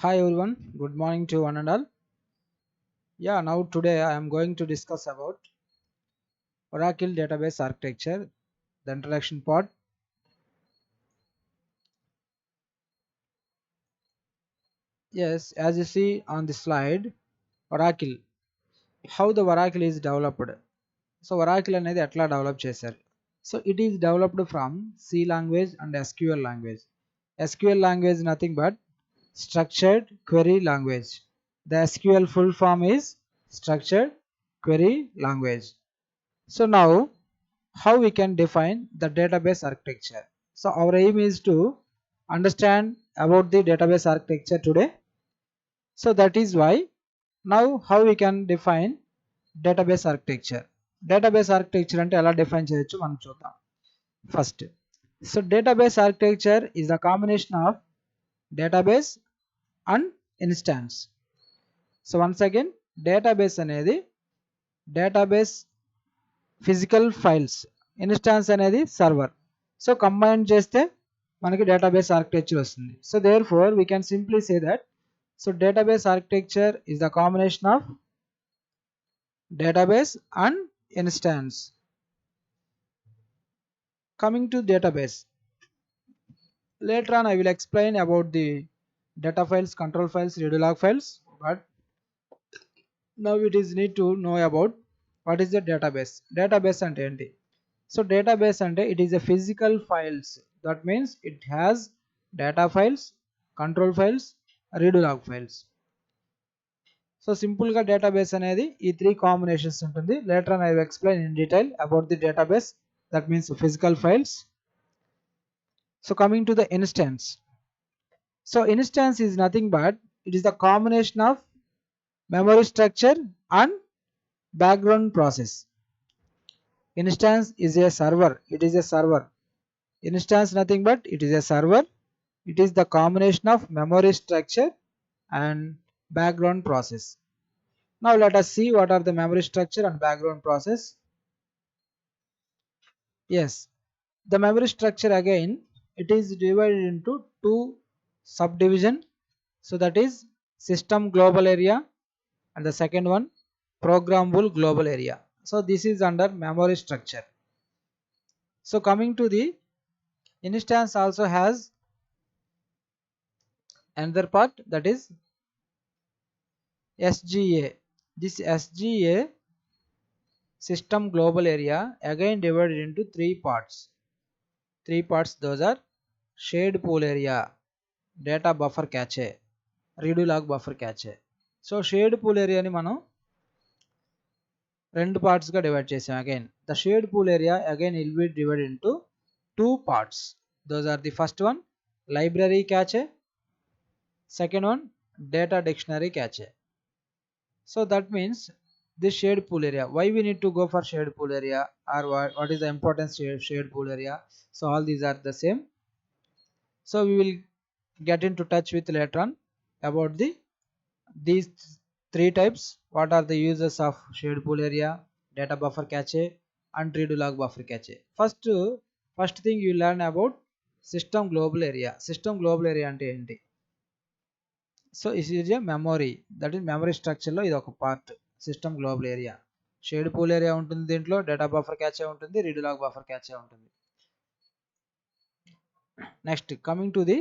Hi everyone, good morning to one and all. Now today I am going to discuss about Oracle database architecture, the introduction part. Yes, as you see on the slide, Oracle, how the Oracle is developed. So Oracle అనేది ఎట్లా develop చేశారు. So it is developed from C language and SQL language. SQL language nothing but structured query language. The SQL full form is structured query language. So now how we can define the database architecture. So our aim is to understand about the database architecture today. So that is why now how we can define database architecture. Database architecture అంటే ఎలా define చేయొచ్చు మనం చూద్దాం. First so database architecture is a combination of database and instance. So once again database అనేది database physical files, instance అనేది server. So combine చేస్తే మనకి database architecture వస్తుంది. So there four we can simply say that so database architecture is the combination of database and instance. Coming to database, later on I will explain about the data files, control files, redo log files, but now it is need to know about what is the database. Database అంటే ఏంటి? So database అంటే it is a physical files, that means it has data files, control files, redo log files. So simple గా database అనేది ఈ three combinations ఉంటుంది. Later on I will explain in detail about the database, that means physical files. So coming to the instance, so instance is nothing but it is the combination of memory structure and background process. Instance is a server, it is a server. Instance nothing but it is a server. It is the combination of memory structure and background process. Now let us see what are the memory structure and background process. Yes, the memory structure again it is divided into two subdivision. So that is system global area and the second one programmable global area. So this is under memory structure. So coming to the instance also has another part, that is SGA. This SGA, system global area, again divided into three parts. Those are shared pool area, data buffer cache, redo log buffer cache. So shared pool area ni మనం రెండు parts గా divide చేసాం. Again the shared pool area again will be divided into two parts. Those are the first one library cache, second one data dictionary cache. So that means this shared pool area, why we need to go for shared pool area, or what is the importance shared pool area. So all these are the same. So we will get into touch with later on about these three types, what are the uses of shared pool area, data buffer cache and redo log buffer cache. First thing you learn about system global area. System global area ante enti. So it is a memory, that is memory structure లో ఇది ఒక part. System global area, shared pool area ఉంటుంది, దీంట్లో data buffer cache ఉంటుంది, redo log buffer cache ఉంటుంది. Next coming to the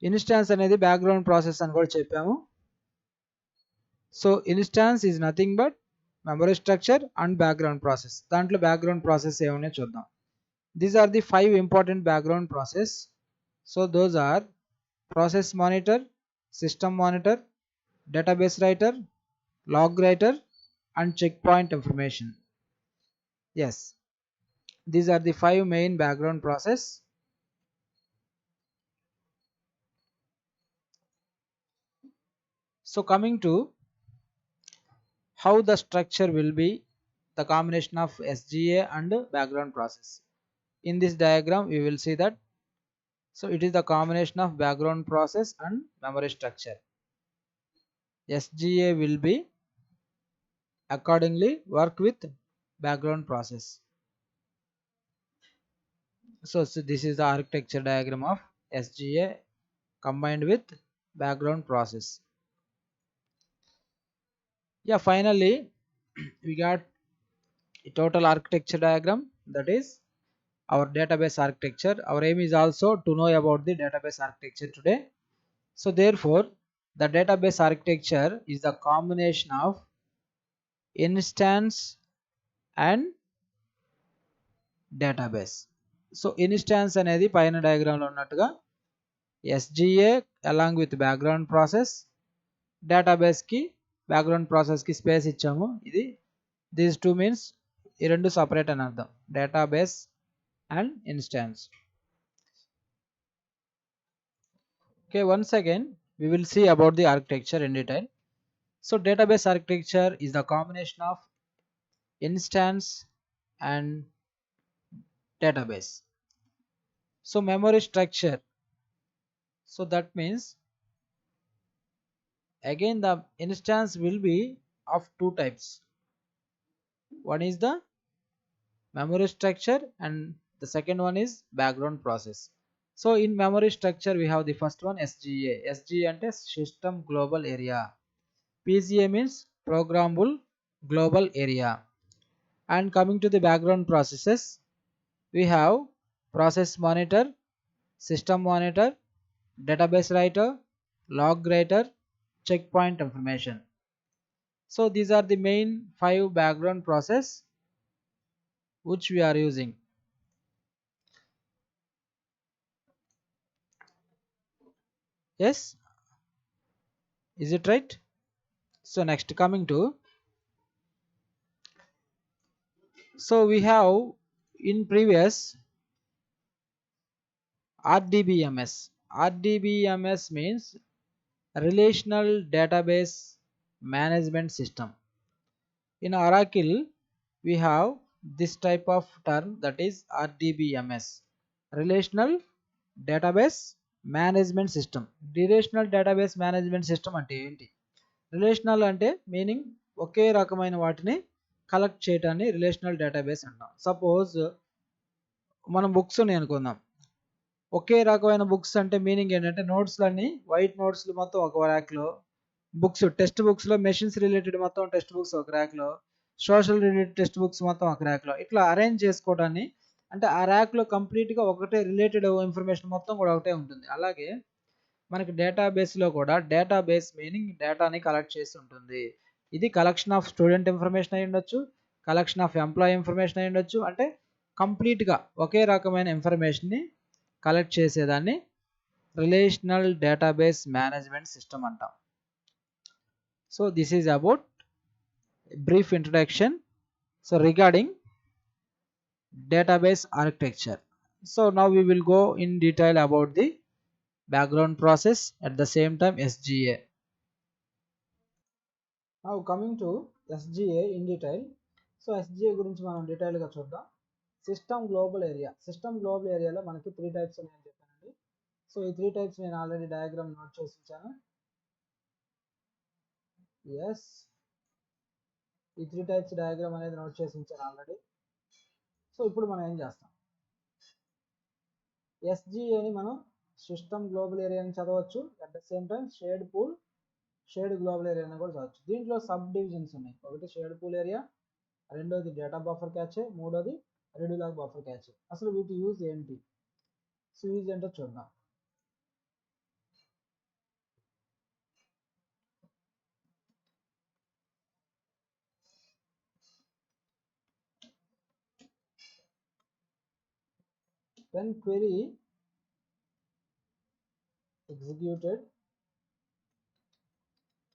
instance అనేది background process అని కూడా చెప్పాము. So instance is nothing but memory structure and background process. దాంట్లో background process ఏమన్నా చూద్దాం. These are the 5 important background process. So those are process monitor, system monitor, database writer, log writer and checkpoint information. Yes, these are the 5 main background process. So coming to how the structure will be, the combination of SGA and background process. In this diagram we will see that so it is the combination of background process and memory structure. SGA will be accordingly work with background process. So this is the architecture diagram of SGA. combined with background process. Yeah, finally we got a total architecture diagram, that is our database architecture. Our aim is also to know about the database architecture today. So therefore the database architecture is the combination of instance and database. So instance అనేది పైన diagram లో ఉన్నట్టుగా SGA along with background process, database కి background process కి space ఇచ్చాము. ఇది these two means ఈ రెండు సపరేట్ అని అర్థం, database and instance. Okay, once again we will see about the architecture in detail. So database architecture is the combination of instance and database. So memory structure, so that means again the instance will be of two types. One is the memory structure and the second one is background process. So in memory structure we have the first one SGA. SGA ante system global area. PGA means programmable global area. And coming to the background processes, we have process monitor, system monitor, database writer, log writer, checkpoint information. So these are the main 5 background process which we are using. Yes, is it right? So next coming to, so we have in previous RDBMS. RDBMS means relational database management system. In Oracle we have this type of term, that is RDBMS, relational database management system. Relational database management system అంటే ఏంటి? Relational అంటే meaning ఒకే రకమైన వాటిని collect చేయటాన్ని relational database అంటాం. Suppose మనం books ఉన్నాయి అనుకుందాం, ఒకే రకమైన బుక్స్ అంటే మీనింగ్ ఏంటంటే నోట్స్లన్నీ వైట్ నోట్స్లు మొత్తం ఒక ర్యాక్లో, బుక్స్ టెక్స్ట్ బుక్స్లో మెషిన్స్ రిలేటెడ్ మొత్తం టెక్స్ట్ బుక్స్ ఒక ర్యాక్లో, సోషల్ రిలేటెడ్ టెక్స్ట్ బుక్స్ మొత్తం ఒక ర్యాక్లో, ఇట్లా అరేంజ్ చేసుకోవడాన్ని, అంటే ఆ ర్యాక్లో కంప్లీట్గా ఒకటే రిలేటెడ్ ఇన్ఫర్మేషన్ మొత్తం కూడా ఒకటే ఉంటుంది. అలాగే మనకి డేటాబేస్లో కూడా డేటాబేస్ మీనింగ్ డేటాని కలెక్ట్ చేసి ఉంటుంది. ఇది కలెక్షన్ ఆఫ్ స్టూడెంట్ ఇన్ఫర్మేషన్ అయి ఉండొచ్చు, కలెక్షన్ ఆఫ్ ఎంప్లాయీ ఇన్ఫర్మేషన్ అయి ఉండొచ్చు, అంటే కంప్లీట్గా ఒకే రకమైన ఇన్ఫర్మేషన్ని కలెక్ట్ చేసేదాన్ని రిలేషనల్ డేటాబేస్ మేనేజ్మెంట్ సిస్టమ్ అంటాం. So this is about brief introduction so regarding database architecture. So now we will go in detail about the background process, at the same time SGA. Now coming to SGA in detail. So SGA గురించి మనం detail గా చూద్దాం. System global area. System global ఏరియాలో మనకి 3 types ఉన్నాయని చెప్పానండి. So ఈ 3 types నేను ఆల్రెడీ డయాగ్రామ్ నోట్ చేసి ఉంచాను. ఎస్, ఈ 3 టైప్స్ డయాగ్రామ్ అనేది నోట్ చేసి ఉంచాను ఆల్రెడీ. సో ఇప్పుడు మనం ఏం చేస్తాం, ఎస్జిఏని మనం సిస్టమ్ గ్లోబల్ ఏరియా అని చదవచ్చు, at the same time shade pool, shade global area అని కూడా చదవచ్చు. దీంట్లో సబ్ డివిజన్స్ ఉన్నాయి. ఒకటి షేడ్ పూల్ ఏరియా, రెండోది డేటా బఫర్ క్యాచ్, మూడోది రెడ్యూలాగ్ బఫర్ క్యాచ్. అసలు వీటి యూజ్ ఏంటి, సో యూజ్ ఏంటో చూద్దాం. when query executed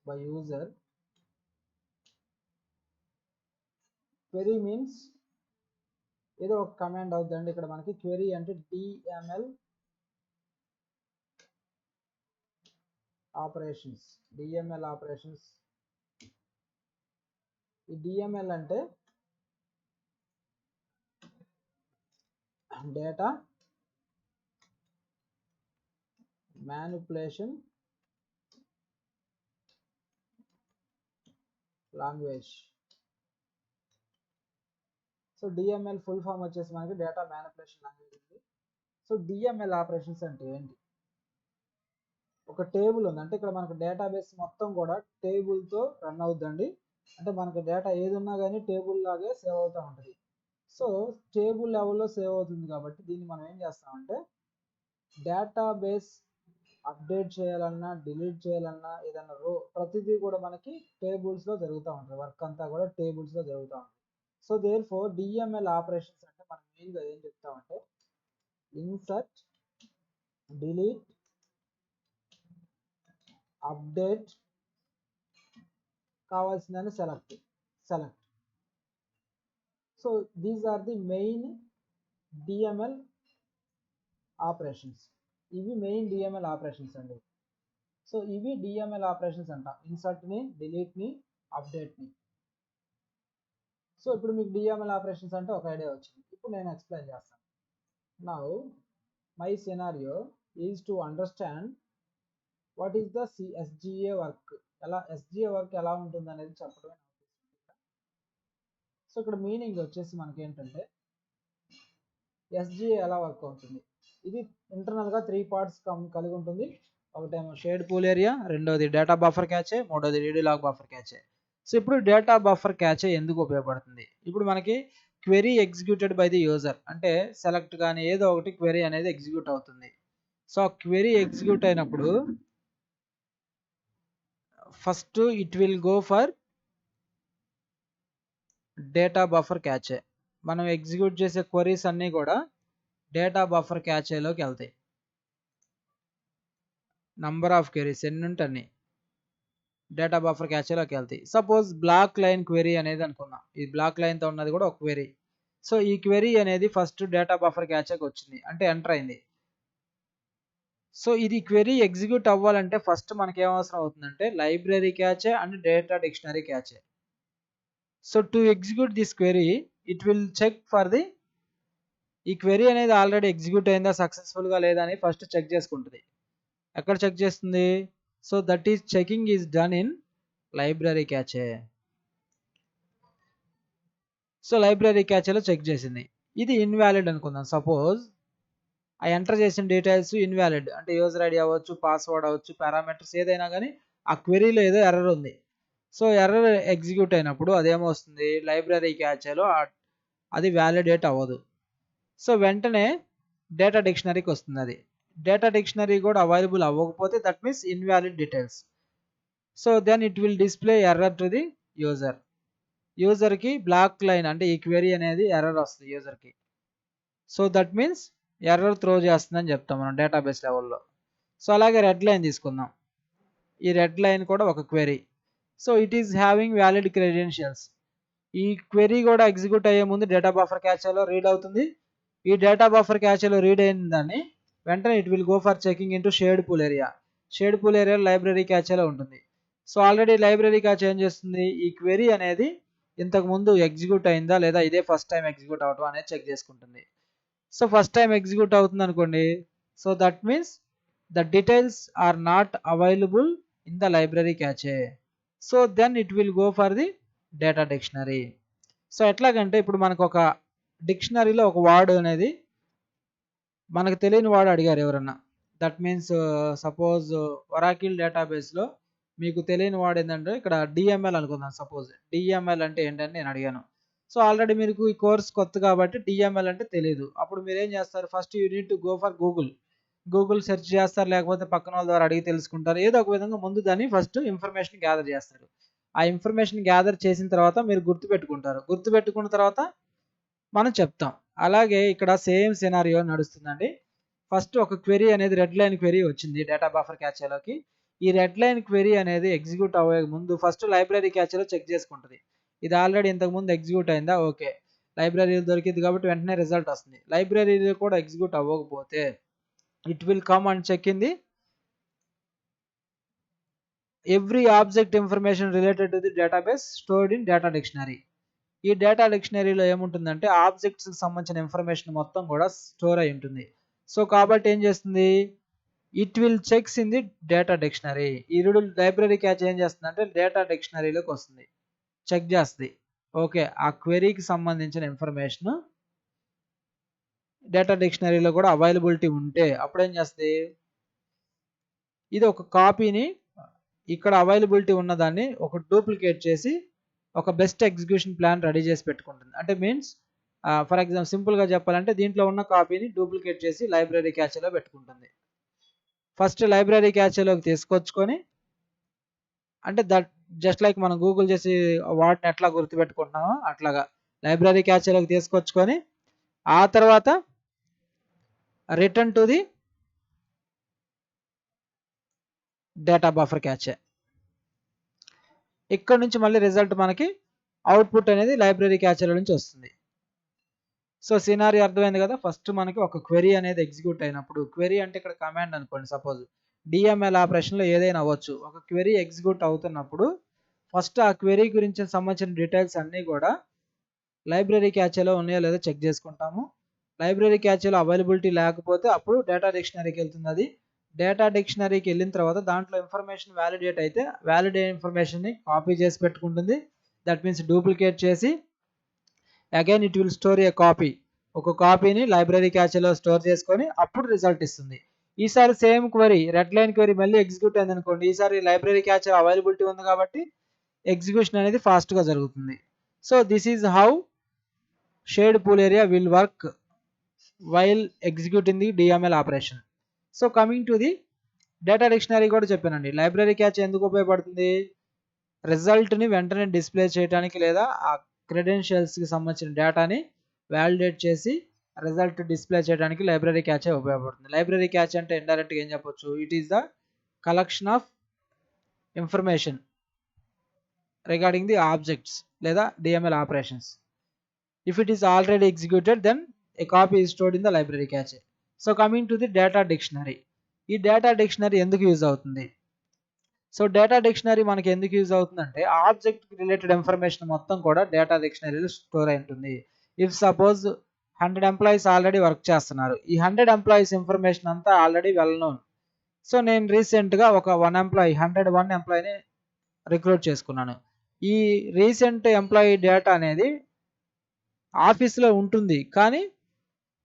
by user, query means ఏదో ఒక కమాండ్ అవుతుందండి. ఇక్కడ మనకి క్వెరీ అంటే డిఎంఎల్ ఆపరేషన్స్, డిఎంఎల్ ఆపరేషన్స్. ఈ డిఎంఎల్ అంటే data manipulation language. So DML full form వచ్చేసి మనకి డేటా మ్యానిపులేషన్ లాంగ్వేజ్ ఉంది. సో డిఎంఎల్ ఆపరేషన్స్ అంటే ఏంటి, ఒక టేబుల్ ఉంది, అంటే ఇక్కడ మనకు డేటాబేస్ మొత్తం కూడా టేబుల్తో రన్ అవుతుందండి. అంటే మనకు డేటా ఏది ఉన్నా కానీ టేబుల్ లాగే సేవ్ అవుతూ ఉంటుంది. సో టేబుల్ లెవెల్లో సేవ్ అవుతుంది కాబట్టి దీన్ని మనం ఏం చేస్తామంటే డేటాబేస్ అప్డేట్ చేయాలన్నా డిలీట్ చేయాలన్నా ఏదైనా ప్రతిదీ కూడా మనకి టేబుల్స్లో జరుగుతూ ఉంటుంది. వర్క్ అంతా కూడా టేబుల్స్లో జరుగుతూ ఉంటుంది. So there four DML operations అంటే మనం మెయిన్గా ఏం చెప్తామంటే ఇన్సర్ట్, డిలీట్, అప్డేట్, కావాల్సిందని select. So these are the main DML operations. ఇవి మెయిన్ డిఎంఎల్ ఆపరేషన్స్ అండి. సో ఇవి డిఎంఎల్ ఆపరేషన్స్ అంట, ఇన్సర్ట్ని, డిలీట్ని, అప్డేట్ని. సో ఇప్పుడు మీకు డిఎంఎల్ ఆపరేషన్స్ అంటే ఒక ఐడియా వచ్చింది. ఇప్పుడు నేను ఎక్స్ప్లెయిన్ చేస్తాను. Now my scenario is to understand what is the SGA work. SGA work ఎలా ఉంటుంది అనేది చెప్పడమే. సో ఇక్కడ మీనింగ్ వచ్చేసి మనకి ఏంటంటే ఎస్జిఏ ఎలా వర్క్ అవుతుంది. ఇది ఇంటర్నల్గా 3 పార్ట్స్ కలిగి ఉంటుంది. ఒకటేమో షేడ్ పూల్ ఏరియా, రెండోది డేటా బఫర్ క్యాచే, మూడోది DD log buffer cache. So ఇప్పుడు డేటా బఫర్ క్యాచే ఎందుకు ఉపయోగపడుతుంది? ఇప్పుడు మనకి query executed by the user, అంటే సెలెక్ట్ కానీ ఏదో ఒకటి క్వెరీ అనేది ఎగ్జిక్యూట్ అవుతుంది. సో ఆ క్వెరీ ఎగ్జిక్యూట్ అయినప్పుడు first it will go for data buffer cache. మనం ఎగ్జిక్యూట్ చేసే క్వెరీస్ అన్నీ కూడా డేటా బఫర్ క్యాచేలోకి వెళ్తాయి. నంబర్ ఆఫ్ క్వెరీస్ ఎన్ని ఉంటే అన్ని డేటా బఫర్ క్యాచేలోకి వెళ్తాయి. సపోజ్ బ్లాక్ లైన్ క్వెరీ అనేది అనుకుందాం. ఈ బ్లాక్ లైన్తో ఉన్నది కూడా ఒక క్వెరీ. సో ఈ క్వెరీ అనేది ఫస్ట్ డేటా బఫర్ క్యాచేకి వచ్చింది, అంటే ఎంటర్ అయింది. సో ఇది క్వెరీ ఎగ్జిక్యూట్ అవ్వాలంటే ఫస్ట్ మనకి ఏం అవసరం అవుతుందంటే library cache and data dictionary cache. So to execute this query it will check for the, ఈ క్వెరీ అనేది ఆల్రెడీ ఎగ్జిక్యూట్ అయిందా సక్సెస్ఫుల్గా లేదా అని ఫస్ట్ చెక్ చేసుకుంటుంది. ఎక్కడ చెక్ చేస్తుంది? So that is checking is done in library cache. So library క్యాచేలో చెక్ చేసింది. ఇది ఇన్వాలిడ్ అనుకుందాం. సపోజ్ ఆ ఎంటర్ చేసిన డీటెయిల్స్ ఇన్వాలిడ్, అంటే యూజర్ ఐడి అవ్వచ్చు, పాస్వర్డ్ అవ్వచ్చు, పారామీటర్స్ ఏదైనా కానీ ఆ క్వెరీలో ఏదో ఎర్రర్ ఉంది. సో ఎర్రర్ ఎగ్జిక్యూట్ అయినప్పుడు అదేమొస్తుంది, లైబ్రరీ క్యాచేలో అది వ్యాలిడేట్ అవ్వదు. సో వెంటనే డేటా డిక్షనరీకి వస్తుంది. అది డేటా డిక్షనరీ కూడా అవైలబుల్ అవ్వకపోతే that means invalid details. So then it will display error to the user. యూజర్కి బ్లాక్ లైన్, అంటే ఈ క్వెరీ అనేది ఎర్రర్ వస్తుంది యూజర్కి. So that means error throw చేస్తుందని చెప్తాం మనం డేటాబేస్ లెవెల్లో. సో అలాగే రెడ్ లైన్ తీసుకుందాం. ఈ రెడ్ లైన్ కూడా ఒక query. So it is having valid credentials. ఈ క్వెరీ కూడా ఎగ్జిక్యూట్ అయ్యే ముందు డేటా బఫర్ క్యాచేలో రీడ్ అవుతుంది. ఈ డేటా బఫర్ క్యాచేలో రీడ్ అయిన దాన్ని వెంటనే it will go for checking into shared pool area. Shared pool area library క్యాచేలో ఉంటుంది. సో ఆల్రెడీ లైబ్రరీ క్యాచ్ ఏం చేస్తుంది, ఈ క్వెరీ అనేది ఇంతకు ముందు ఎగ్జిక్యూట్ అయిందా లేదా, ఇదే ఫస్ట్ టైం ఎగ్జిక్యూట్ అవటం అనేది చెక్ చేసుకుంటుంది. సో ఫస్ట్ టైం ఎగ్జిక్యూట్ అవుతుంది అనుకోండి. So that means the details are not available in the library cache. So then it will go for the data dictionary. So ఎట్లాగంటే ఇప్పుడు మనకు ఒక డిక్షనరీలో ఒక వర్డ్ అనేది మనకు తెలియని వాడు అడిగారు ఎవరన్నా. దట్ మీన్స్ సపోజ్ ఒరాకిల్ డేటాబేస్లో మీకు తెలియని వాడు ఏంటంటే ఇక్కడ డిఎంఎల్ అనుకుందాం. సపోజ్ డిఎంఎల్ అంటే ఏంటని నేను అడిగాను. సో ఆల్రెడీ మీకు ఈ కోర్స్ కొత్త కాబట్టి డిఎంఎల్ అంటే తెలియదు. అప్పుడు మీరు ఏం చేస్తారు, first you need to go for Google search చేస్తారు, లేకపోతే పక్కన వాళ్ళ ద్వారా అడిగి తెలుసుకుంటారు. ఏదో ఒక విధంగా ముందు దాన్ని ఫస్ట్ ఇన్ఫర్మేషన్ గ్యాదర్ చేస్తారు. ఆ ఇన్ఫర్మేషన్ గ్యాదర్ చేసిన తర్వాత మీరు గుర్తుపెట్టుకుంటారు. గుర్తుపెట్టుకున్న తర్వాత మనం చెప్తాం. అలాగే ఇక్కడ సేమ్ సినారియో నడుస్తుందండి. ఫస్ట్ ఒక క్వెరీ అనేది రెడ్ లైన్ క్వెరీ వచ్చింది డేటా బఫర్ క్యాచేలోకి. ఈ రెడ్ లైన్ క్వెరీ అనేది ఎగ్జిక్యూట్ అవ్వే ముందు ఫస్ట్ లైబ్రరీ క్యాచేలో చెక్ చేసుకుంటుంది. ఇది ఆల్రెడీ ఇంతకుముందు ఎగ్జిక్యూట్ అయిందా, ఓకే లైబ్రరీలో దొరికింది కాబట్టి వెంటనే రిజల్ట్ వస్తుంది. లైబ్రరీలో కూడా ఎగ్జిక్యూట్ అవ్వకపోతే it will come and check in the every object information related to the database stored in data dictionary. ఈ డేటా డిక్షనరీలో ఏముంటుందంటే ఆబ్జెక్ట్స్కి సంబంధించిన ఇన్ఫర్మేషన్ మొత్తం కూడా స్టోర్ అయి ఉంటుంది. సో కాబట్టి ఏం చేస్తుంది, it will checks in the data dictionary. ఈ లైబ్రరీ క్యాచ్ ఏం చేస్తుంది అంటే డేటా డిక్షనరీలోకి వస్తుంది, చెక్ చేస్తుంది. ఓకే ఆ క్వెరీకి సంబంధించిన ఇన్ఫర్మేషన్ డేటా డిక్షనరీలో కూడా అవైలబిలిటీ ఉంటే అప్పుడు ఏం చేస్తుంది, ఇది ఒక కాపీని ఇక్కడ అవైలబిలిటీ ఉన్నదాన్ని ఒక డూప్లికేట్ చేసి ఒక బెస్ట్ ఎగ్జిక్యూషన్ ప్లాన్ రెడీ చేసి పెట్టుకుంటుంది. అంటే మీన్స్ ఫర్ ఎగ్జాంపుల్ సింపుల్గా చెప్పాలంటే దీంట్లో ఉన్న కాపీని డూప్లికేట్ చేసి లైబ్రరీ క్యాచ్లో పెట్టుకుంటుంది. ఫస్ట్ లైబ్రరీ క్యాచ్లోకి తీసుకొచ్చుకొని, అంటే దట్ జస్ట్ లైక్ మనం గూగుల్ చేసి వాటిని ఎట్లా గుర్తుపెట్టుకుంటున్నామో అట్లాగా లైబ్రరీ క్యాచ్లోకి తీసుకొచ్చుకొని ఆ తర్వాత return to the data buffer క్యాచే. ఇక్కడ నుంచి మళ్ళీ రిజల్ట్ మనకి అవుట్పుట్ అనేది లైబ్రరీ క్యాచ్లో నుంచి వస్తుంది. సో సినారీ అర్థమైంది కదా. ఫస్ట్ మనకి ఒక క్వెరీ అనేది ఎగ్జిక్యూట్ అయినప్పుడు, క్వెరీ అంటే ఇక్కడ కమాండ్ అనుకోండి, సపోజ్ డిఎంఎల్ ఆపరేషన్లో ఏదైనా అవ్వచ్చు. ఒక క్వెరీ ఎగ్జిక్యూట్ అవుతున్నప్పుడు ఫస్ట్ ఆ క్వెరీ గురించి సంబంధించిన డీటెయిల్స్ అన్నీ కూడా లైబ్రరీ క్యాచ్లో ఉన్నాయో లేదో చెక్ చేసుకుంటాము. లైబ్రరీ క్యాచ్లో అవైలబిలిటీ లేకపోతే అప్పుడు డేటా డిక్షనరీకి వెళ్తుంది. అది డేటా డిక్షనరీకి వెళ్ళిన తర్వాత దాంట్లో ఇన్ఫర్మేషన్ వ్యాలిడేట్ అయితే వ్యాలిడేట్ ఇన్ఫర్మేషన్ని కాపీ చేసి పెట్టుకుంటుంది. దట్ మీన్స్ డూప్లికేట్ చేసి again it will store a copy. ఒక కాపీని లైబ్రరీ క్యాచ్లో స్టోర్ చేసుకొని అప్పుడు రిజల్ట్ ఇస్తుంది. ఈసారి same query red line query మళ్ళీ ఎగ్జిక్యూట్ అయింది అనుకోండి, ఈసారి లైబ్రరీ క్యాచ్ అవైలబిలిటీ ఉంది కాబట్టి ఎగ్జిక్యూషన్ అనేది ఫాస్ట్గా జరుగుతుంది. So this is how shared pool area will work while executing the DML operation. So coming to the data dictionary కూడా చెప్పానండి. లైబ్రరీ క్యాచ్ ఎందుకు ఉపయోగపడుతుంది? రిజల్ట్ని వెంటనే డిస్ప్లే చేయడానికి లేదా ఆ క్రెడెన్షియల్స్కి సంబంధించిన డేటాని వ్యాలిడేట్ చేసి రిజల్ట్ డిస్ప్లే చేయడానికి లైబ్రరీ క్యాచ్ ఉపయోగపడుతుంది. లైబ్రరీ క్యాచ్ అంటే ఇండైరెక్ట్గా ఏం చెప్పొచ్చు, it is the collection of information regarding the objects లేదా DML operations. If it is already executed then a copy is stored in the library cache. So coming to the data dictionary. ఈ data dictionary ఎందుకు use అవుతుంది? So data dictionary మనకి ఎందుకు use అవుతుందంటే object related information మొత్తం కూడా data డిక్షనరీలో store అయి ఉంటుంది. If suppose 100 employees already work చేస్తున్నారు, ఈ 100 ఎంప్లాయీస్ ఇన్ఫర్మేషన్ అంతా ఆల్రెడీ వెల్ నోన్. సో నేను రీసెంట్గా ఒక 101 ఎంప్లాయీని రిక్రూట్ చేసుకున్నాను. ఈ రీసెంట్ ఎంప్లాయీ డేటా అనేది ఆఫీస్లో ఉంటుంది, కానీ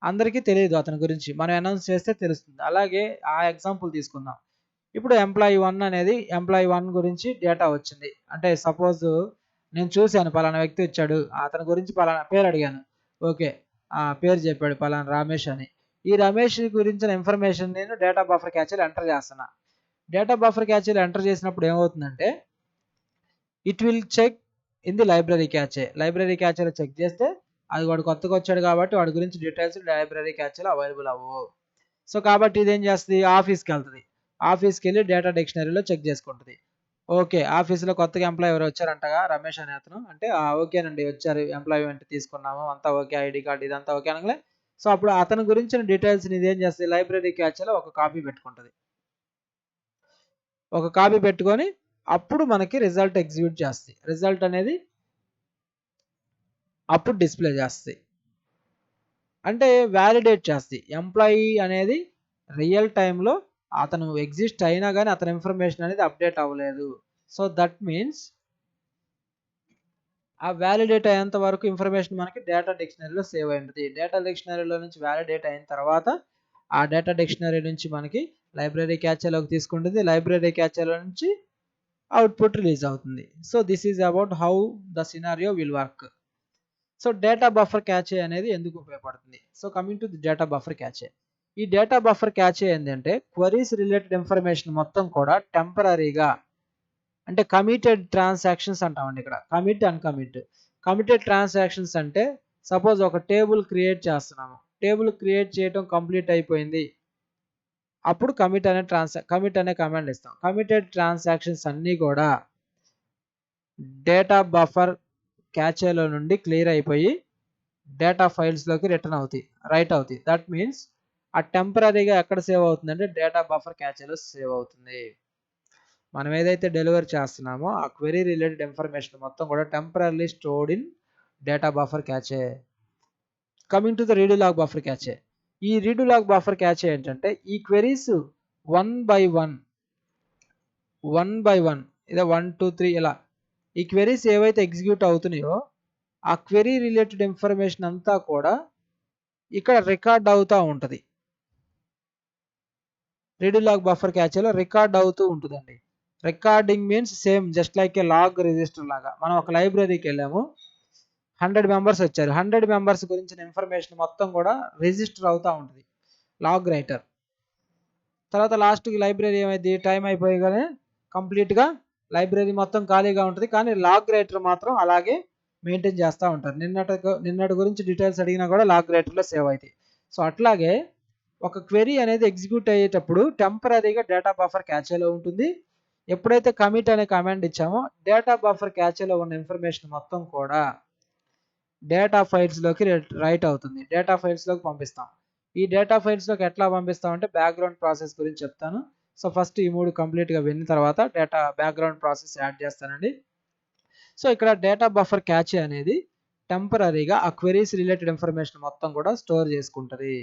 అందరికీ తెలియదు అతని గురించి. మనం అనౌన్స్ చేస్తే తెలుస్తుంది. అలాగే ఆ ఎగ్జాంపుల్ తీసుకుందాం. ఇప్పుడు ఎంప్లాయీ 1 అనేది ఎంప్లాయీ 1 గురించి డేటా వచ్చింది. అంటే సపోజ్ నేను చూశాను పలానా వ్యక్తి వచ్చాడు, అతని గురించి పలానా పేరు అడిగాను. ఓకే, పేరు చెప్పాడు పలానా రమేష్ అని. ఈ రమేష్ గురించిన ఇన్ఫర్మేషన్ నేను డేటా బఫర్ క్యాచ్లో ఎంటర్ చేస్తున్నా. డేటా బఫర్ క్యాచ్లో ఎంటర్ చేసినప్పుడు ఏమవుతుందంటే it will check in the library cache. Library క్యాచ్లో చెక్ చేస్తే అది వాడు కొత్తగా వచ్చాడు కాబట్టి వాడి గురించి డీటెయిల్స్ లైబ్రరీ క్యాచ్లో అవైలబుల్ అవ్వవు. సో కాబట్టి ఇదేం చేస్తుంది, ఆఫీస్కి వెళ్తుంది. ఆఫీస్కి వెళ్ళి డేటా డిక్షనరీలో చెక్ చేసుకుంటుంది. ఓకే, ఆఫీస్లో కొత్తగా ఎంప్లాయీ ఎవరు వచ్చారంటగా రమేష్ అనే అతను అంటే ఓకేనండి వచ్చారు, ఎంప్లాయీ అంటే తీసుకున్నాము, అంతా ఓకే, ఐడి కార్డు ఇదంతా ఓకే అనగా సో అప్పుడు అతని గురించిన డీటెయిల్స్ని ఇది ఏం చేస్తుంది, లైబ్రరీ క్యాచ్లో ఒక కాపీ పెట్టుకుంటుంది. ఒక కాపీ పెట్టుకొని అప్పుడు మనకి రిజల్ట్ ఎగ్జిక్యూట్ చేస్తుంది. రిజల్ట్ అనేది అప్పుడు డిస్ప్లే చేస్తుంది, అంటే వ్యాలిడేట్ చేస్తుంది. ఎంప్లాయీ అనేది రియల్ టైంలో అతను ఎగ్జిస్ట్ అయినా కానీ అతని ఇన్ఫర్మేషన్ అనేది అప్డేట్ అవ్వలేదు. సో దట్ మీన్స్ ఆ వ్యాలిడేట్ అయ్యేంత వరకు ఇన్ఫర్మేషన్ మనకి డేటా డిక్షనరీలో సేవ్ అయి ఉంటుంది. డేటా డిక్షనరీలో నుంచి వ్యాలిడేట్ అయిన తర్వాత ఆ డేటా డిక్షనరీ నుంచి మనకి లైబ్రరీ క్యాచ్లోకి తీసుకుంటుంది. లైబ్రరీ క్యాచ్లో నుంచి అవుట్పుట్ రిలీజ్ అవుతుంది. So this is about how the scenario will work. So data buffer క్యాచే అనేది ఎందుకు ఉపయోగపడుతుంది? So coming to the data buffer cache. ఈ డేటా బఫర్ క్యాచే ఏంటంటే క్వరీస్ రిలేటెడ్ ఇన్ఫర్మేషన్ మొత్తం కూడా టెంపరీగా, అంటే కమిటెడ్ ట్రాన్సాక్షన్స్ అంటామండి ఇక్కడ, కమిట్ అన్కమిట్. కమిటెడ్ ట్రాన్సాక్షన్స్ అంటే సపోజ్ ఒక టేబుల్ క్రియేట్ చేస్తున్నాము, టేబుల్ క్రియేట్ చేయడం కంప్లీట్ అయిపోయింది, అప్పుడు కమిట్ అనే కమాండ్ ఇస్తాం. కమిటెడ్ ట్రాన్సాక్షన్స్ అన్నీ కూడా డేటా బఫర్ క్యాచేలో నుండి క్లియర్ అయిపోయి డేటా ఫైల్స్లోకి రిటర్న్ అవుతాయి, రైట్ అవుతాయి. దట్ మీన్స్ ఆ టెంపరీగా ఎక్కడ సేవ్ అవుతుందంటే డేటా బఫర్ క్యాచేలో సేవ్ అవుతుంది. మనం ఏదైతే డెలివర్ చేస్తున్నామో ఆ క్వెరీ రిలేటెడ్ ఇన్ఫర్మేషన్ మొత్తం కూడా temporary stored in data buffer cache. Coming to the redo log buffer cache. ఈ రీడ్ లాగ్ బఫర్ క్యాచే ఏంటంటే ఈ క్వెరీస్ వన్ బై వన్ ఇలా 1 2 3 ఇలా ఈ క్వెరీస్ ఏవైతే ఎగ్జిక్యూట్ అవుతున్నాయో ఆ క్వెరీ రిలేటెడ్ ఇన్ఫర్మేషన్ అంతా కూడా ఇక్కడ రికార్డ్ అవుతూ ఉంటుంది. రీడ్ లాగ్ బఫర్ క్యాచ్లో రికార్డ్ అవుతూ ఉంటుందండి. Recording means same just like a log register లాగా. మనం ఒక లైబ్రరీకి వెళ్ళాము, 100 మెంబర్స్ వచ్చారు. 100 మెంబర్స్ గురించిన ఇన్ఫర్మేషన్ మొత్తం కూడా రిజిస్టర్ అవుతూ ఉంటుంది లాగ్ రైటర్. తర్వాత లాస్ట్కి లైబ్రరీ ఏమైంది, టైం అయిపోయగానే కంప్లీట్గా లైబ్రరీ మొత్తం ఖాళీగా ఉంటుంది, కానీ లాగ్ రైటర్ మాత్రం అలాగే మెయింటైన్ చేస్తూ ఉంటారు. నిన్నటి గురించి డీటెయిల్స్ అడిగినా కూడా లాగ్ రైటర్లో సేవ్ అవుతాయి. సో అట్లాగే ఒక క్వెరీ అనేది ఎగ్జిక్యూట్ అయ్యేటప్పుడు టెంపరీగా డేటా బఫర్ క్యాచ్లో ఉంటుంది. ఎప్పుడైతే కమిట్ అనే కమాండ్ ఇచ్చామో డేటా బఫర్ క్యాచ్లో ఉన్న ఇన్ఫర్మేషన్ మొత్తం కూడా డేటా ఫైల్స్లోకి రైట్ అవుతుంది, డేటా ఫైల్స్లోకి పంపిస్తాం. ఈ డేటా ఫైల్స్లోకి ఎట్లా పంపిస్తామంటే బ్యాక్గ్రౌండ్ ప్రాసెస్ గురించి చెప్తాను. సో ఫస్ట్ ఈ 3 కంప్లీట్గా విన్న తర్వాత డేటా బ్యాక్గ్రౌండ్ ప్రాసెస్ యాడ్ చేస్తానండి. సో ఇక్కడ డేటా బఫర్ క్యాచ్ అనేది టెంపరీగా ఆ క్వెరీస్ రిలేటెడ్ ఇన్ఫర్మేషన్ మొత్తం కూడా స్టోర్ చేసుకుంటుంది.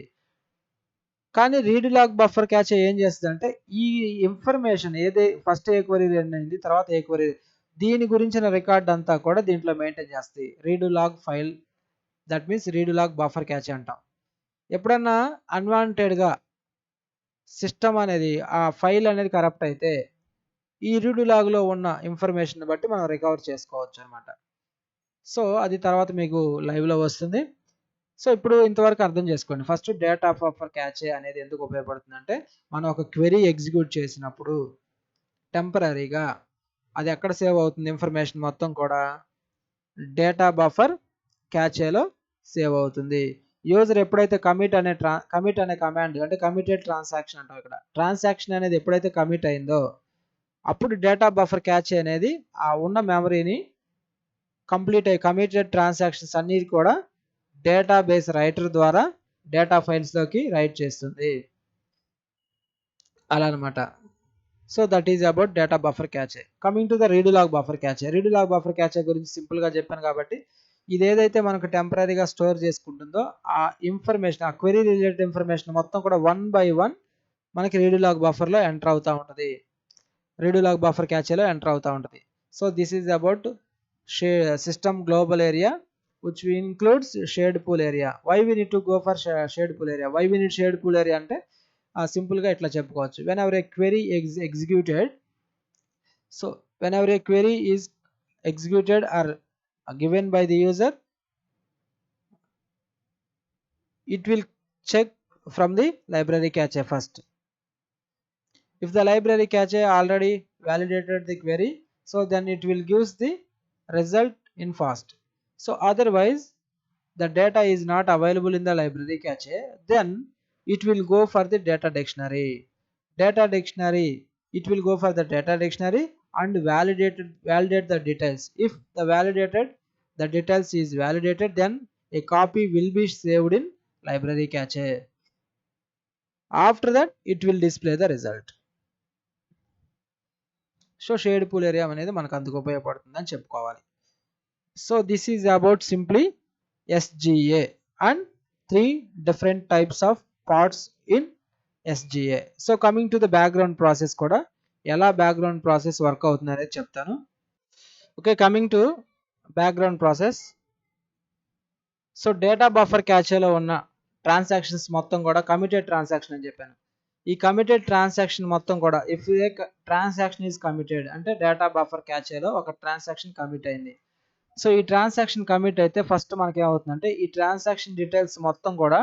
కానీ రీడ్ లాగ్ బఫర్ క్యాచ్ ఏం చేస్తుంది అంటే ఈ ఇన్ఫర్మేషన్ ఏదే ఫస్ట్ ఏ క్వెరీ రన్ అయింది, తర్వాత ఏ క్వెరీ, దీని గురించిన రికార్డ్ అంతా కూడా దీంట్లో మెయింటైన్ చేస్తాయి. Redo log file, that means redo log buffer cache అంటాం. ఎప్పుడన్నా అన్వాంటెడ్గా సిస్టమ్ అనేది ఆ ఫైల్ అనేది కరప్ట్ అయితే ఈ రీడ్ లాగ్లో ఉన్న ఇన్ఫర్మేషన్ బట్టి మనం రికవర్ చేసుకోవచ్చు అనమాట. సో అది తర్వాత మీకు లైవ్లో వస్తుంది. సో ఇప్పుడు ఇంతవరకు అర్థం చేసుకోండి. ఫస్ట్ డేటా బఫర్ క్యాచ్ అనేది ఎందుకు ఉపయోగపడుతుందంటే మనం ఒక క్వెరీ ఎగ్జిక్యూట్ చేసినప్పుడు టెంపరీగా అది ఎక్కడ సేవ్ అవుతుంది, ఇన్ఫర్మేషన్ మొత్తం కూడా డేటా బఫర్ క్యాచ్లో సేవ్ అవుతుంది. యూజర్ ఎప్పుడైతే కమిట్ అనే కమాండ్ అంటే కమిటెడ్ ట్రాన్సాక్షన్ అంటాం, ఇక్కడ ట్రాన్సాక్షన్ అనేది ఎప్పుడైతే కమిట్ అయిందో అప్పుడు డేటా బఫర్ క్యాచ్ అనేది ఆ ఉన్న మెమరీని కంప్లీట్ అయ్యి కమిటెడ్ ట్రాన్సాక్షన్స్ అన్ని కూడా డేటాబేస్ రైటర్ ద్వారా డేటా ఫైల్స్లోకి రైట్ చేస్తుంది అలా అనమాట. So that is about data buffer cache. Coming to the redo log buffer cache. Redo log buffer cache గురించి సింపుల్గా చెప్పాను కాబట్టి ఇది ఏదైతే మనకు టెంపరీగా స్టోర్ చేసుకుంటుందో ఆ ఇన్ఫర్మేషన్, ఆ క్వెరీ రిలేటెడ్ ఇన్ఫర్మేషన్ మొత్తం కూడా 1 by 1 మనకి రీడ్ లాగ్ బఫర్లో ఎంటర్ అవుతూ ఉంటుంది, రీడ్ లాగ్ బఫర్ క్యాచ్లో ఎంటర్ అవుతూ ఉంటుంది. So this is about system global area which includes shared pool area. Why we need to go for shared pool area? Why we need shared pool area అంటే సింపుల్గా ఇట్లా చెప్పుకోవచ్చు. whenever a query is executed, so whenever a query is executed or given by the user, it will check from the library cache first. If the library cache already validated the query, so then it will gives the result in fast. So otherwise the data is not available in the library cache, then it will go for the data dictionary. It will go for the data dictionary and validate the details. If the details is validated, then a copy will be saved in library cache. After that it will display the result. So shared pool area అనేది మనకు అందుకు ఉపయోగపడుతుందని చెప్పుకోవాలి. So this is about simply SGA and 3 different types of parts in SGA. So coming to the background process కూడా ఎలా background process work అవుతుంది అనేది చెప్తాను. Okay, coming to background process. So data buffer క్యాచ్లో ఉన్న ట్రాన్సాక్షన్స్ మొత్తం కూడా committed transaction అని చెప్పాను. ఈ కమిటెడ్ ట్రాన్సాక్షన్ మొత్తం కూడా if A transaction is committed అంటే డేటా బఫర్ క్యాచ్లో ఒక ట్రాన్సాక్షన్ కమిట్ అయింది. సో ఈ ట్రాన్సాక్షన్ కమిట్ అయితే ఫస్ట్ మనకి ఏమవుతుందంటే ఈ ట్రాన్సాక్షన్ డీటెయిల్స్ మొత్తం కూడా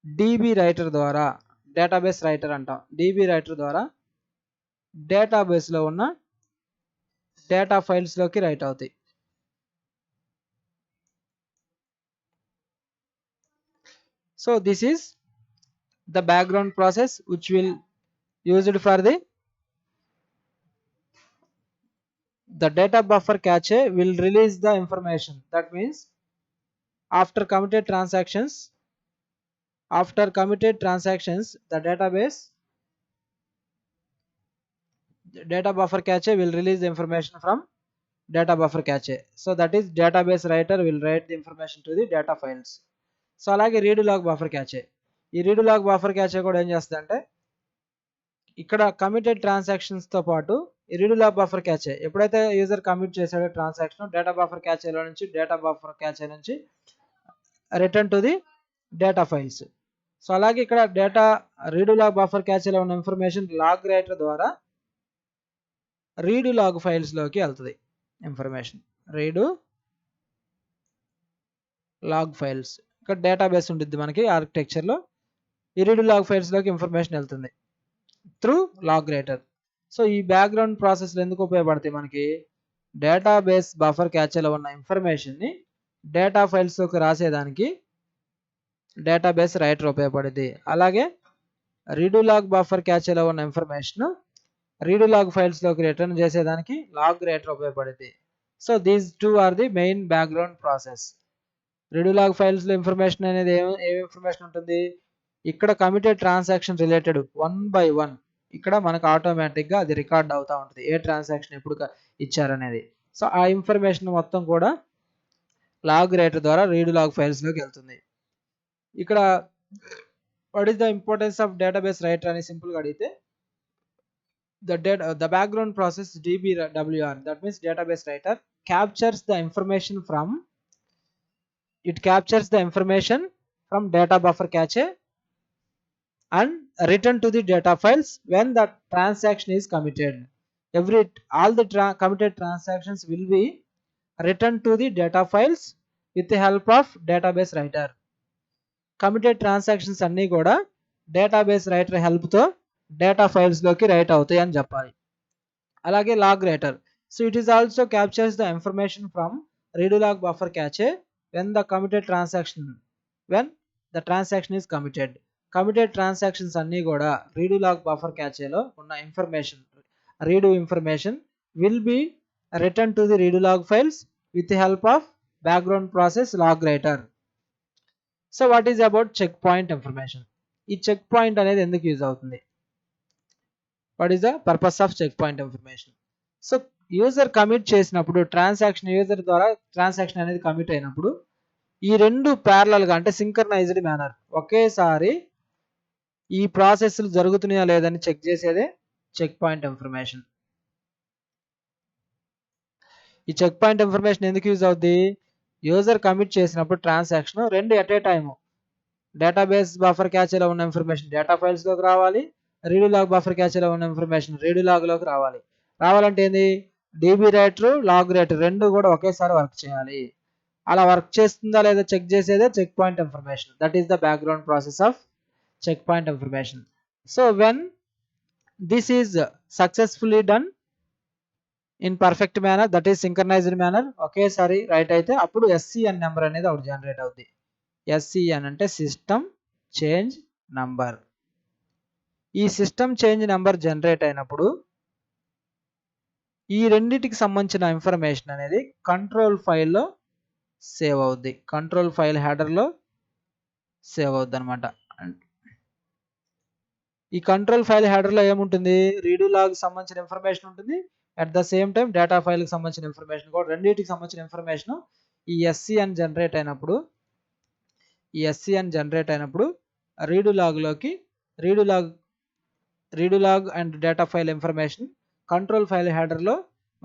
డీబీ రైటర్ ద్వారా, డేటాబేస్ రైటర్ అంటాం, డీబీ రైటర్ ద్వారా డేటాబేస్లో ఉన్న డేటా ఫైల్స్లోకి రైట్ అవుతాయి. So this is the background process which will used for the data buffer cache will release the information. That means after committed transactions the data buffer cache will release the information from data buffer cache. So that is database writer will write the information to the data files. So అలాగే read log buffer cache, ఈ redo log buffer క్యాచే కూడా ఏం చేస్తుందంటే ఇక్కడ committed ట్రాన్సాక్షన్స్తో పాటు ఈ redo log buffer క్యాచే ఎప్పుడైతే user commit చేశాడో ట్రాన్సాక్షన్ డేటా బఫర్ క్యాచేలో నుంచి return to the data files. So అలాగే ఇక్కడ డేటా రీడు లాగ్ బఫర్ క్యాచ్లో ఉన్న ఇన్ఫర్మేషన్ లాగ్ రైటర్ ద్వారా రీడు లాగ్ ఫైల్స్లోకి వెళ్తుంది. ఇన్ఫర్మేషన్ రీడు లాగ్ ఫైల్స్, ఇక్కడ డేటాబేస్ ఉంటుంది మనకి ఆర్కిటెక్చర్లో. ఈ రీడు లాగ్ ఫైల్స్లోకి ఇన్ఫర్మేషన్ వెళ్తుంది త్రూ లాగ్ రైటర్. సో ఈ బ్యాక్గ్రౌండ్ ప్రాసెస్లు ఎందుకు ఉపయోగపడతాయి మనకి? డేటాబేస్ బఫర్ క్యాచ్లో ఉన్న ఇన్ఫర్మేషన్ని డేటా ఫైల్స్లోకి రాసేదానికి డేటాబేస్ రైటర్ ఉపయోగపడుతుంది. అలాగే రీడు లాగ్ బఫర్ క్యాచ్లో ఉన్న ఇన్ఫర్మేషన్ రీడు లాగ్ ఫైల్స్లోకి రిటర్న్ చేసేదానికి లాగ్ రైటర్ ఉపయోగపడుతుంది. So these two are the main background process. Redo log ఫైల్స్లో ఇన్ఫర్మేషన్ అనేది ఏం ఇన్ఫర్మేషన్ ఉంటుంది? ఇక్కడ కమిటెడ్ ట్రాన్సాక్షన్ రిలేటెడ్ 1 by 1 ఇక్కడ మనకు ఆటోమేటిక్గా అది రికార్డ్ అవుతూ ఉంటుంది, ఏ ట్రాన్సాక్షన్ ఎప్పుడు ఇచ్చారనేది. సో ఆ ఇన్ఫర్మేషన్ మొత్తం కూడా లాగ్ రైటర్ ద్వారా రీడు లాగ్ ఫైల్స్లోకి వెళ్తుంది. ఇక్కడ what is the importance of database writer అని సింపుల్గా అడిగితే, the background process DBWR, that means database writer, captures the information from data buffer cache and return to the data files when the transaction is committed. All the committed transactions will be returned to the data files with the help of database writer. Committed transactions అన్నీ కూడా database writer హెల్ప్తో data ఫైల్స్లోకి write అవుతాయి అని చెప్పాలి. అలాగే log writer, so it is also captures the information from redo log buffer cache when the transaction is committed. Committed transactions అన్నీ కూడా రీడు లాగ్ బఫర్ క్యాచేలో ఉన్న redo information will be written to the redo log files with the help of background process log writer. So what is about check point information? ఈ check point అనేది ఎందుకు use అవుతుంది? What is the purpose of check point information? So user commit చేసినప్పుడు user ద్వారా transaction అనేది commit అయినప్పుడు ఈ రెండు ప్యారలల్గా అంటే సింక్రనైజ్డ్ మేనర్ ఒకేసారి ఈ ప్రాసెస్లు జరుగుతున్నాయా లేదని చెక్ చేసేదే చెక్ పాయింట్ ఇన్ఫర్మేషన్. ఈ చెక్ పాయింట్ ఇన్ఫర్మేషన్ ఎందుకు యూజ్ అవుద్ది? యూజర్ కమిట్ చేసినప్పుడు ట్రాన్సాక్షన్ రెండు at a time database buffer క్యాచ్లో ఉన్న ఇన్ఫర్మేషన్ డేటా ఫైల్స్లోకి రావాలి, రీడు లాగ్ బఫర్ క్యాచ్లో ఉన్న ఇన్ఫర్మేషన్ రీడు లాగ్లోకి రావాలంటే ఏంది? డీబీ రైటర్ లాగ్ రైటర్ రెండు కూడా ఒకేసారి వర్క్ చేయాలి. అలా వర్క్ చేస్తుందా లేదా చెక్ చేసేదే check point information. That is the background process of check point information. So when this is successfully done in perfect manner, that is synchronised manner, ఒకేసారి write అయితే అప్పుడు SCN నెంబర్ అనేది ఒకటి జనరేట్ అవుద్ది. SCN అంటే system change number. ఈ system change number generate అయినప్పుడు ఈ రెండింటికి సంబంధించిన ఇన్ఫర్మేషన్ అనేది కంట్రోల్ ఫైల్లో సేవ్ అవుద్ది, కంట్రోల్ ఫైల్ హెడర్లో సేవ్ అవుద్ది అనమాట. ఈ కంట్రోల్ ఫైల్ హెడర్లో ఏముంటుంది? రీడు లాగ్ సంబంధించిన ఇన్ఫర్మేషన్ ఉంటుంది, at the same time data ఫైల్కి సంబంధించిన ఇన్ఫర్మేషన్ కూడా, రెండింటికి సంబంధించిన ఇన్ఫర్మేషన్ ఈ SCN జనరేట్ అయినప్పుడు redo log and data file information control file హెడర్లో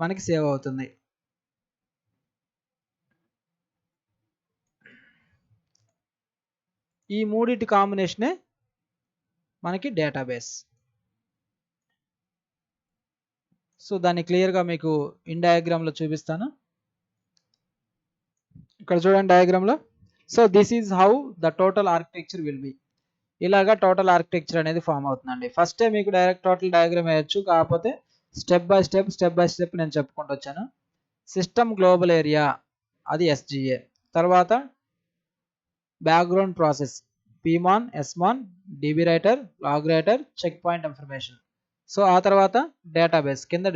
మనకి సేవ్ అవుతుంది. ఈ మూడిటి కాంబినేషనే మనకి డేటాబేస్. సో దాన్ని క్లియర్గా మీకు ఇన్ డయాగ్రామ్లో చూపిస్తాను. ఇక్కడ చూడండి డయాగ్రామ్లో. So this is how the total architecture will be. ఇలాగా టోటల్ ఆర్కిటెక్చర్ అనేది ఫామ్ అవుతుందండి. ఫస్టే మీకు డైరెక్ట్ టోటల్ డయాగ్రామ్ వేయచ్చు, కాకపోతే స్టెప్ బై స్టెప్ నేను చెప్పుకుంటూ వచ్చాను. సిస్టమ్ గ్లోబల్ ఏరియా అది SGA, తర్వాత background process PMON, SMON, DB writer, log writer, check point information. So ఆ తర్వాత డేటాబేస్, కింద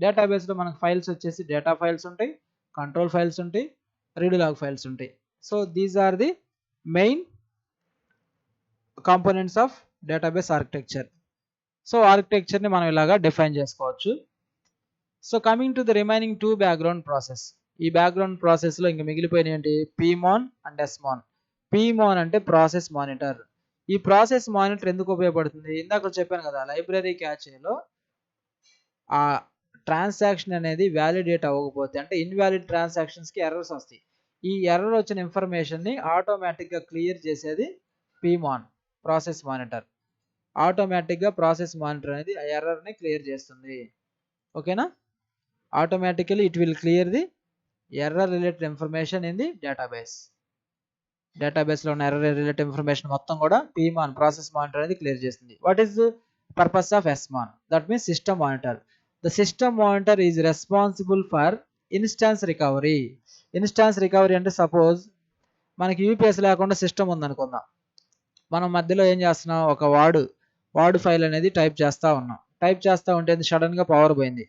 డేటాబేస్లో మనకు ఫైల్స్ వచ్చేసి డేటా ఫైల్స్ ఉంటాయి, కంట్రోల్ ఫైల్స్ ఉంటాయి, రీడు లాగ్ ఫైల్స్ ఉంటాయి. So these are the main components of database architecture. So ఆర్కిటెక్చర్ని మనం ఇలాగా డిఫైన్ చేసుకోవచ్చు. So coming to the remaining 2 background process. ఈ బ్యాక్గ్రౌండ్ ప్రాసెస్లో ఇంకా మిగిలిపోయిన ఏంటి? PMON and SMON. PMON అంటే ప్రాసెస్ మానిటర్. ఈ ప్రాసెస్ మానిటర్ ఎందుకు ఉపయోగపడుతుంది? ఇందాక చెప్పాను కదా, లైబ్రరీ క్యాచేలో ఆ ట్రాన్సాక్షన్ అనేది వ్యాలిడేట్ అవ్వకపోతే అంటే ఇన్వాలిడ్ ట్రాన్సాక్షన్స్కి ఎర్రర్స్ వస్తాయి. ఈ ఎర్రర్ వచ్చిన ఇన్ఫర్మేషన్ని ఆటోమేటిక్గా క్లియర్ చేసేది PMON. Process monitor. ఆటోమేటిక్గా ప్రాసెస్ మానిటర్ అనేది ఆ ఎర్రర్ని క్లియర్ చేస్తుంది. ఓకేనా? Automatically it will clear the error related information in the database. డేటాబేస్లో ఉన్న ఎర్రర్ రిలేటెడ్ ఇన్ఫర్మేషన్ మొత్తం కూడా పీమాన్ ప్రాసెస్ మానిటర్ అనేది క్లియర్ చేస్తుంది. What is the purpose of SMON? That means system monitor. The system monitor is responsible for instance recovery. Instance recovery అంటే suppose మనకి UPS లేకుండా system ఉందనుకుందాం. మనం మధ్యలో ఏం చేస్తున్నాం, ఒక వార్డ్ ఫైల్ అనేది టైప్ చేస్తూ ఉన్నాం. టైప్ చేస్తూ ఉంటే సడన్గా పవర్ పోయింది.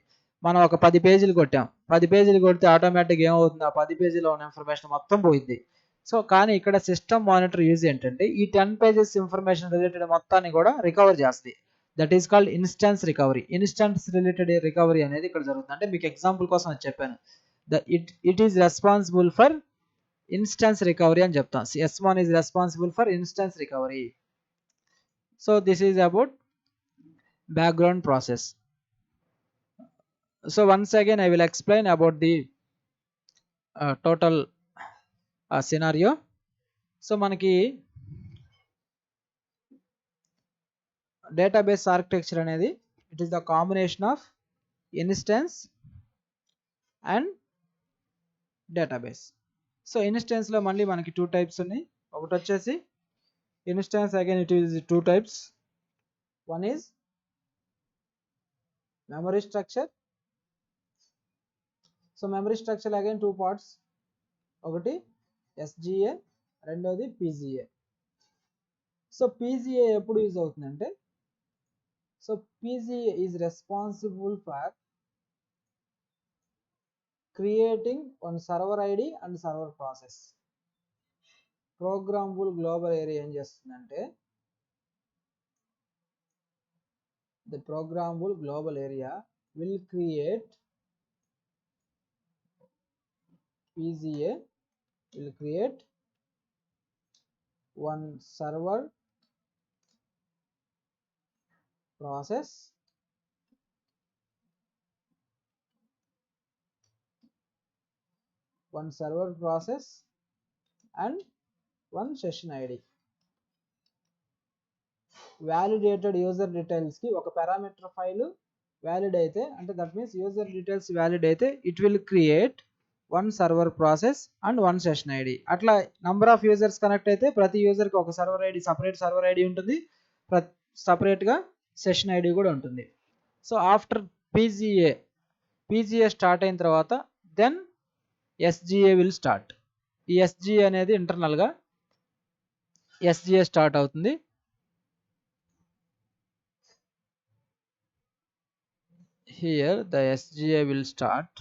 మనం ఒక 10 పేజీలు కొట్టాం. 10 పేజీలు కొడితే ఆటోమేటిక్గా ఏమవుతుంది, ఆ 10 పేజీలో ఉన్న ఇన్ఫర్మేషన్ మొత్తం పోయింది. సో కానీ ఇక్కడ సిస్టమ్ మానిటర్ యూజ్ ఏంటంటే ఈ 10 పేజెస్ ఇన్ఫర్మేషన్ రిలేటెడ్ మొత్తాన్ని కూడా రికవర్ చేస్తుంది. That is called instance recovery. Instance related recovery అనేది ఇక్కడ జరుగుతుంది. అంటే మీకు ఎగ్జాంపుల్ కోసం అది చెప్పాను. It is responsible for instance recovery అని చెప్తాం. S1 is responsible for instance recovery. So this is about background process. So once again I will explain about the total scenario. So మనకి database architecture అనేది it is the combination of instance and database. So instance లో మళ్ళీ మనకి 2 types ఉన్నాయి. ఒకటి వచ్చేసి instance, again it is 2 types. One is memory structure. So memory structure again 2 parts. ఒకటి SGA, రెండోది PGA. సో PGA ఎప్పుడు యూజ్ అవుతుందంటే, so PGA is responsible for creating one server ID and server process. Programmable global area ఏం చేస్తుందంటే, the programmable global area will create PGA will create one server process and one session ID. Validated user details కి ఒక parameter file valid అయితే, అంటే that means user details valid అయితే it will create one server process and one session ID. అట్లా number of users connect అయితే ప్రతి యూజర్కి ఒక server ID, separate server ID ఉంటుంది, సపరేట్గా సెషన్ ఐడి కూడా ఉంటుంది. సో ఆఫ్టర్ PGA స్టార్ట్ అయిన తర్వాత దెన్ SGA విల్ స్టార్ట్. ఈ SGA అనేది ఇంటర్నల్గా SGA స్టార్ట్ అవుతుంది. Here the SGA will start.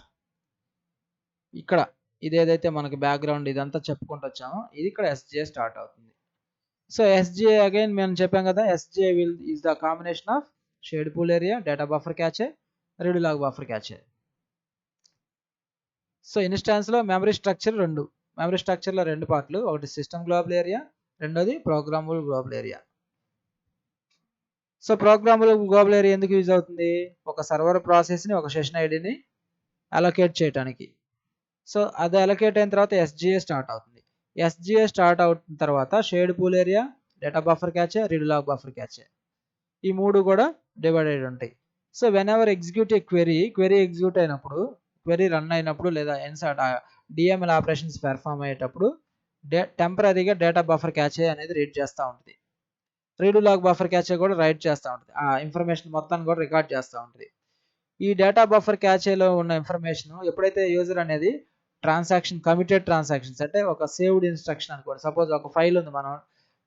ఇక్కడ ఇదేదైతే మనకి బ్యాక్గ్రౌండ్ ఇదంతా చెప్పుకుంటూ వచ్చామో ఇది ఇక్కడ SGA స్టార్ట్ అవుతుంది. సో SGA అగైన్ మేము చెప్పాం కదా, SGA will is the combination of shared pool area, data buffer cache, redo log buffer cache. So ఇన్స్టాన్స్లో మెమరీ స్ట్రక్చర్లో 2 పార్ట్లు. ఒకటి సిస్టమ్ గ్లోబల్ ఏరియా, రెండోది programmable global area. So programmable global area ఎందుకు use అవుతుంది, ఒక సర్వర్ ప్రాసెస్ని ఒక సెషన్ ఐడిని అలొకేట్ చేయడానికి. సో అది అలొకేట్ అయిన తర్వాత SGA స్టార్ట్ అవుతుంది. SGA స్టార్ట్ అవుతున్న తర్వాత shared pool area, data buffer cache, redo log buffer cache, ఈ 3 కూడా డివైడెడ్ ఉంటాయి. So whenever execute a query execute అయినప్పుడు, క్వెరీ రన్ అయినప్పుడు లేదా DML ఆపరేషన్స్ పెర్ఫామ్ అయ్యేటప్పుడు టెంపరీగా డేటా బఫర్ క్యాచే అనేది రీడ్ చేస్తూ ఉంటుంది. రీడ్ లాగ్ బఫర్ క్యాచే కూడా రైట్ చేస్తూ ఉంటుంది. ఆ ఇన్ఫర్మేషన్ మొత్తాన్ని కూడా రికార్డ్ చేస్తూ ఉంటుంది. ఈ డేటా బఫర్ క్యాచేలో ఉన్న ఇన్ఫర్మేషన్ ఎప్పుడైతే యూజర్ అనేది కమిటెడ్ ట్రాన్సాక్షన్స్ అంటే ఒక సేవ్డ్ ఇన్స్ట్రక్షన్ అనుకోండి. సపోజ్ ఒక ఫైల్ ఉంది, మనం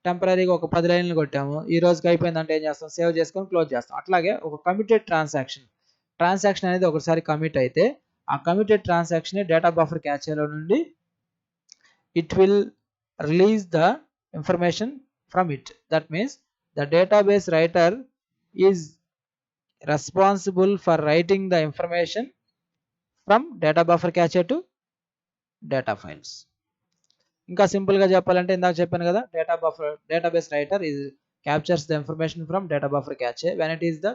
టెంపరీగా ఒక 10 లైన్లు కొట్టాము, ఈ రోజుకి అయిపోయిందంటే ఏం చేస్తాం, సేవ్ చేసుకొని క్లోజ్ చేస్తాం. అట్లాగే ఒక కమిటెడ్ ట్రాన్సాక్షన్ అనేది ఒకసారి కమిట్ అయితే ఆ కమిటెడ్ ట్రాన్సాక్షన్ డేటా బఫర్ క్యాచేలో నుండి it will release the information from it. That means the database writer is responsible for writing the information from data buffer క్యాచే to data files. ఇంకా simple గా చెప్పాలంటే ఇందాక చెప్పాను కదా, database writer is captures the information from data buffer క్యాచే when it is the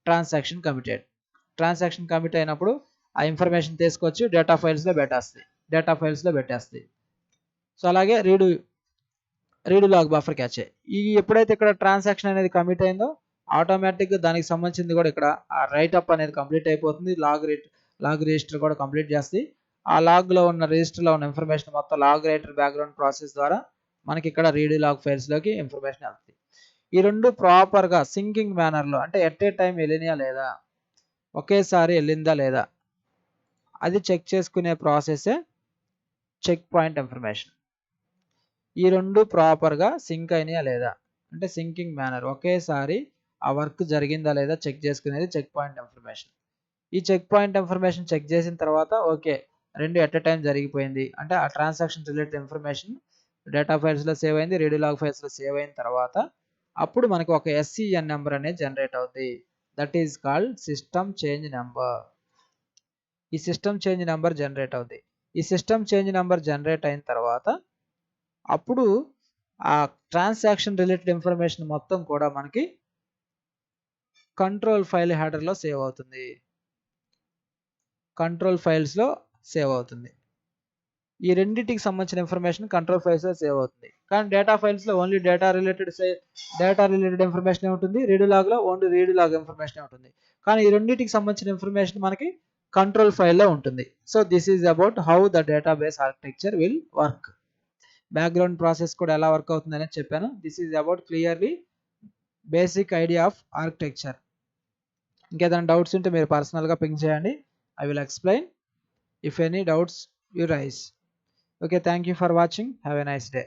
transaction commit అయినప్పుడు ఆ information తీసుకొచ్చి data ఫైల్స్లో పెట్టేస్తుంది. సో అలాగే రీడ్ లాగ్ బఫర్ క్యాచే. ఈ ఎప్పుడైతే ఇక్కడ ట్రాన్సాక్షన్ అనేది కమిట్ అయిందో ఆటోమేటిక్గా దానికి సంబంధించింది కూడా ఇక్కడ ఆ రైట్ అప్ అనేది కంప్లీట్ అయిపోతుంది. లాగ్ రిజిస్టర్ కూడా కంప్లీట్ చేస్తుంది. ఆ లాగ్లో ఉన్న రిజిస్టర్లో ఉన్న ఇన్ఫర్మేషన్ మొత్తం లాగ్ రైటర్ బ్యాక్గ్రౌండ్ ప్రాసెస్ ద్వారా మనకి ఇక్కడ రీడ్ లాగ్ ఫైల్స్లోకి ఇన్ఫర్మేషన్ వెళ్తుంది. ఈ రెండు ప్రాపర్గా సింకింగ్ మేనర్లో అంటే ఎట్ ఏ టైం వెళ్ళినాయా లేదా, ఒకేసారి వెళ్ళిందా లేదా అది చెక్ చేసుకునే ప్రాసెసే చెక్ పాయింట్ ఇన్ఫర్మేషన్. ఈ రెండు ప్రాపర్గా సింక్ అయినాయా లేదా అంటే సింకింగ్ మేనర్, ఒకేసారి ఆ వర్క్ జరిగిందా లేదా చెక్ చేసుకునేది చెక్ పాయింట్ ఇన్ఫర్మేషన్. ఈ చెక్ పాయింట్ ఇన్ఫర్మేషన్ చెక్ చేసిన తర్వాత ఓకే రెండు ఎట్ ఎ టైం జరిగిపోయింది అంటే ఆ ట్రాన్సాక్షన్ రిలేటెడ్ ఇన్ఫర్మేషన్ డేటా ఫైల్స్లో సేవ్ అయింది, రీడ్ లాగ్ ఫైల్స్లో సేవ్ అయిన తర్వాత అప్పుడు మనకి ఒక ఎస్సిఎన్ నెంబర్ అనేది జనరేట్ అవుతుంది. That is called system change number. ఈ సిస్టమ్ చేంజ్ నెంబర్ జనరేట్ అవుతుంది. ఈ సిస్టమ్ చేంజ్ నెంబర్ జనరేట్ అయిన తర్వాత అప్పుడు ఆ ట్రాన్సాక్షన్ రిలేటెడ్ ఇన్ఫర్మేషన్ మొత్తం కూడా మనకి కంట్రోల్ ఫైల్ హెడర్లో సేవ్ అవుతుంది, కంట్రోల్ ఫైల్స్లో సేవ్ అవుతుంది. ఈ రెండింటికి సంబంధించిన ఇన్ఫర్మేషన్ కంట్రోల్ ఫైల్స్లో సేవ్ అవుతుంది. కానీ డేటా ఫైల్స్లో ఓన్లీ డేటా రిలేటెడ్ ఇన్ఫర్మేషన్ ఉంటుంది, రీడ్ లాగ్లో ఓన్లీ రీడ్ లాగ్ ఇన్ఫర్మేషన్ ఉంటుంది. కానీ ఈ రెండింటికి సంబంధించిన ఇన్ఫర్మేషన్ మనకి కంట్రోల్ ఫైల్లో ఉంటుంది. So this is about how the database architecture will work. Background process కూడా ఎలా వర్క్ అవుతుంది అనేది చెప్పాను. This is about clearly basic idea of architecture. ఇంకేదైనా డౌట్స్ ఉంటే మీరు పర్సనల్గా పింక్ చేయండి. I will explain if any doubts you raise. Okay, thank you for watching. Have a nice day.